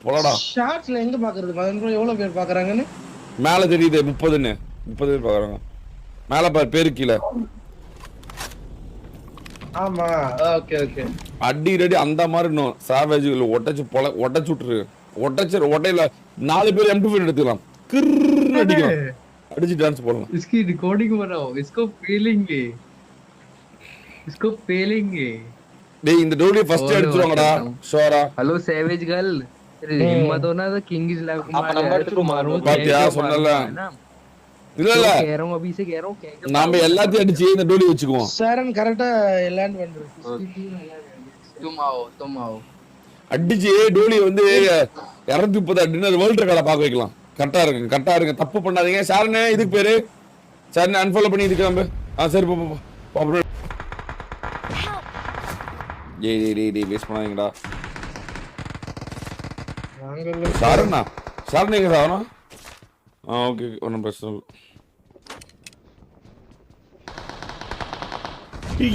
போலடா. ஷார்ட்ஸ்ல எங்க பாக்குறது? 11 ப்ரோ எவ்வளவு பேர் பாக்குறாங்கன்னு மேல தெரியுது 30ன்னு. 30 பேர் பாக்குறாங்க. மேல பாரு பேரு கீழ. ஆமா ஓகே ஓகே. அடி ரெடி அந்த மாதிரி இன்னும் சாவேஜ்ல ஒட்டச்சு விட்டுரு. ஒட்டையில 4 பேர் M25 எடுத்துக்கலாம். கிர்ன்னு அடிக்கலாம். அடிச்சு டான்ஸ் போடலாம். इसकी रिकॉर्डिंग बनाओ, इसको पेलेंगे। டேய் இந்த டோலியை ஃபர்ஸ்ட் அடிச்சுவாங்கடா ஷோரா. हेलो सैवेज गर्ल, तेरी हिम्मत हो ना तो किंग इज लाइफ को मारूं। பாத்தியா சொன்னல. இல்ல இல்ல कह रहा हूं, अभी से कह रहा हूं நாம எல்லாத்தையும் அடிச்சு இந்த டோலி வச்சுக்குவோம். சாரன் கரெக்ட்டா லேண்ட் பண்றது. तुम आओ அடிச்சு டோலி வந்து 230 அடினா வேர்ல்ட் ரெக்கார்டா பாக்க வைக்கலாம். கரெக்டா இருங்க தப்பு பண்ணாதீங்க. சாரனே இதுக்கு பேரு சாரனே அன்ஃபாலோ பண்ணி இதுக்கு நம்ம சரி போ அப்புறம் டேய் வேஸ்ட் பண்ணாதீங்கடா. சாரனா எங்க சாரனா? ஓகே ஒன்றும் பிரச்சனை இல்லை.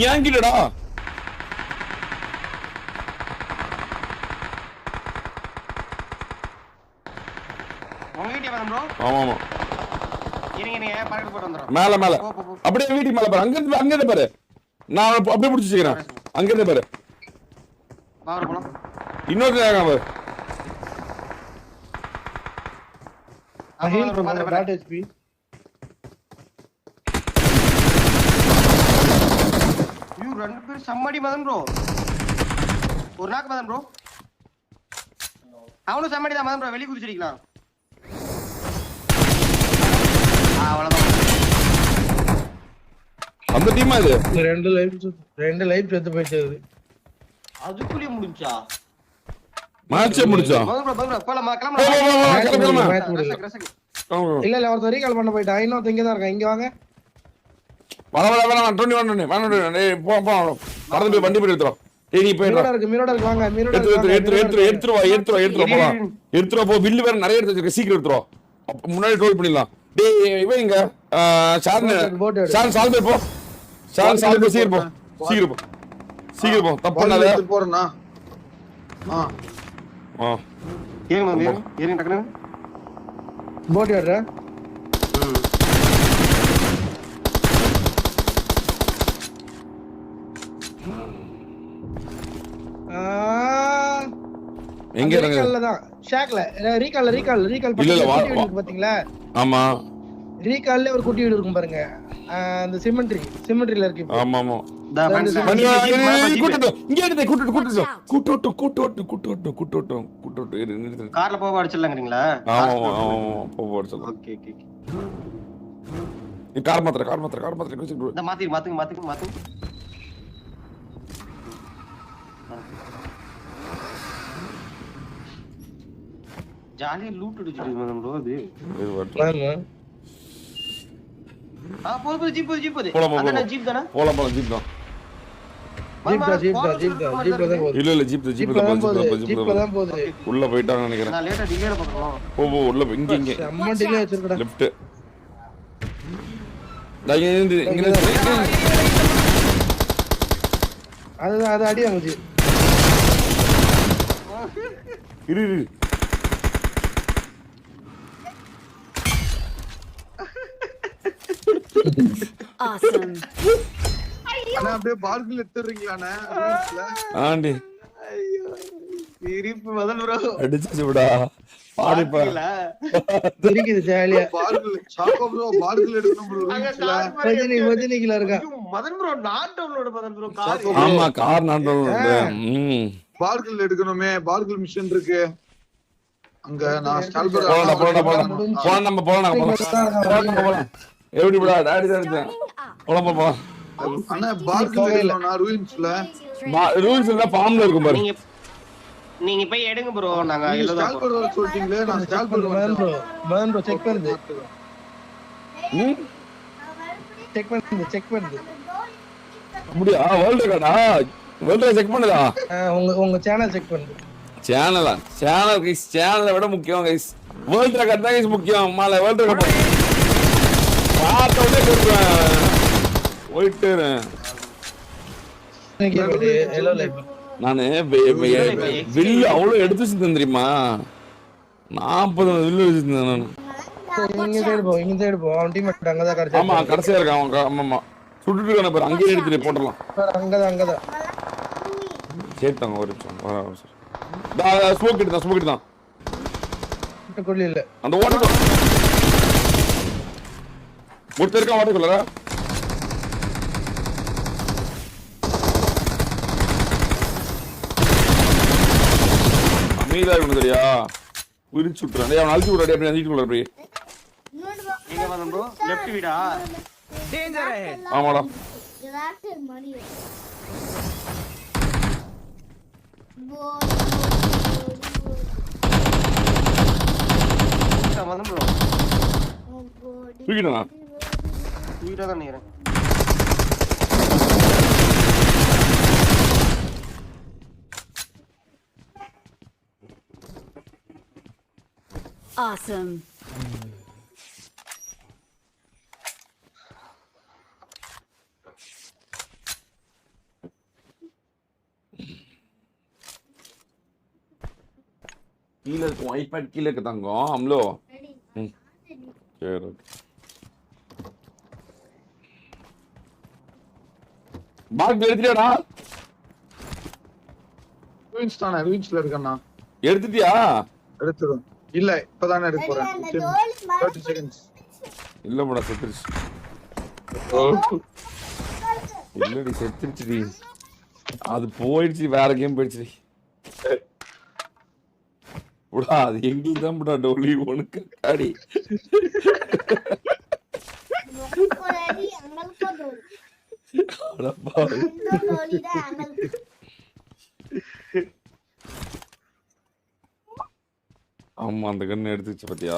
ஏன் கிட்டடா ஆமா மேல அப்படியே வீட்டுக்கு மேல பாரு. அங்க பாரு. நான் அப்படியே பிடிச்சி வச்சுக்கிறேன். அங்க இருந்து பாரு. இன்னொரு பாரு. சம்மடி மதன் ப்ரோ. ஒரு நாக்கு மதன் ப்ரோ. அவனும் சம்மடி தான் மதன் ப்ரோ. வெளிய குதிச்சிருக்கலாம். அந்த டீமா இது ரெண்டு லைஃப் செத்து போயிடுச்சு. அதுக்குள்ளே முடிஞ்சா மேட்ச் முடிச்சா? இல்ல ஒருத்தர் ரீகால் பண்ண போயிட்டா. இன்னொருத்த இங்க தான் இருக்கான். இங்க வாங்க. வர 21 போ பறந்து போய் வண்டி போய் எடுத்துறோம். டேய் நீ போய்டா. மிரோட இருக்கு வாங்க. மிரோட எடுத்துறவா போ. வில்லு வேற நிறைய எடுத்து வச்சிருக்க. சீக்கிரம் எடுத்துறவா. முன்னாடி ரோல் பண்ணிடலாம். டேய் இவன் இங்க சால் போ. சீக்கிரம் போ. தப்பு பண்ணாத. போறேனா? ஏறுங்க டக்குனு. போட் ஏறுற. எங்க இறங்க? ரீகால்ல ஷாக்ல ரீகால் இல்ல பாத்தீங்களா? ஆமா ரீகால்ல ஒரு குட்டி வீடு இருக்கும் பாருங்க. அந்த சிமெண்ட்ரில இருக்கு. ஆமா கார்ல போக அடிச்சிடலாங்கறீங்களா? ஆமா போக அடிச்சிடலாம். ஓகே நீ கார் மாத்திர இந்த மாத்து. ஜாலியா லூட் அடிச்சிட்டு இருந்தோம் ப்ரோ. அது போது ஜீப் அண்ணா ஜீப் தானா? போலாம் ஜீப் தான். இல்ல ஜீப் தான் போகுது. உள்ள போய்ட்டாங்க நினைக்கிறேன். நான் லேட்டா டிலேல பார்க்கறோம். போ உள்ள இங்க அம்மா டிலே வச்சிருக்கடா. லெஃப்ட் இங்க அது அடி வாங்குது. இரு Awesome. அண்ணா அப்படியே பால்குல எடுத்துறீங்களாண்ணே? ஆண்டி சிரிப்பு மதன் ப்ரோ. அடிச்சுடா. பாடிப்பா. தெரிக்குது ஜாலியா. பால்குல சாக்கோ ப்ரோ பால்குல எடுக்கணும் ப்ரோ. மதினிக்குல இருக்கா. மதன் ப்ரோ நான் டவுன்லோட் மதன் ப்ரோ கார். ஆமா கார் நான் டவுன்லோட். பால்குல எடுக்கணுமே. பால்குல மிஷன் இருக்கு. அங்க நான் ஸ்டால்பர் போலாம். எப்படி விடா டாடி தான் இருந்தேன். போலாம். அண்ணா பால்குல எடுக்கணும்னா ரூல்ஸ்ல ஃபார்ம்ல இருக்கும் பாரு. நீங்க போய் எடுங்க ப்ரோ. நாங்க ஸ்டால்பர் சொல்றீங்களே. நான் ஸ்டால்பர் மதன் ப்ரோ செக் பண்ணுது. செக் பண்ணுது. அப்படியே வேர்ல்ட் ரெக்கார்டா செக் பண்ணுதா? உங்க சேனல் செக் பண்ணுது. சேனலை விட முக்கியம் கைஸ். வேர்ல்ட் ரெக்கார்ட் தான் கைஸ் முக்கியம். மாலை வேர்ல்ட் ரெக்கார்ட் பார்த்தோடனே கொடுக்குறேன். போயிட்டு நானு வில்லு அவ்வளவு எடுத்து தெரியுமா? 40 வில்லு வச்சிருந்தேன் நான். இங்க சைடு போ, இங்க சைடு போ. அவன் டீம்மேட் அங்கதான் கடைசி. ஆமா கடைசியா இருக்கான் அவன். ஆமா சுட்டுட்டு இருக்கான பாரு, அங்கேயே எடுத்துட்டு போட்டுடலாம். அங்கதான். சேர்த்தாங்க ஒரு நிமிஷம். ஸ்மோக் எடுத்தான். கொல்லி இல்ல. அந்த ஓட்டை ஒருத்தர் இருக்கான் ஓட்டைக்குள்ள. அமைதியா இருக்கணும் சரியா? உரிச்சு விட்டுறான். அவன் அழுத்தி விடுறாடி, அப்படி அழுத்திட்டு விடுற அப்படி. எங்க வந்தோம் ப்ரோ? லெஃப்ட் வீடா? ஆமாடா. வந்தோம் ப்ரோ. தூக்கிட்டா வீடா தான் நிக்கிறேன். Awesome. கீழே இருக்கும் ஐபேட், கீழே இருக்கு தங்கம். அம்லோ சரி பாக் எடுத்துட்டியாடா? ரூயின்ஸ் தானே, ரூயின்ஸ்ல இருக்கேண்ணா. எடுத்துட்டியா? எடுத்துடும். இல்ல இப்பதானே எடுக்க போறேன். 30 seconds. இல்ல போடா, செத்துருச்சு. இல்லடி செத்துருச்சுடி. அது போயிடுச்சு, வேற கேம் போயிடுச்சு. புடா அது எங்களுக்கு தான் புடா டோலி, உனக்கு அடி. ஆமா அந்த கண்ணு எடுத்துச்சு பாத்தியா?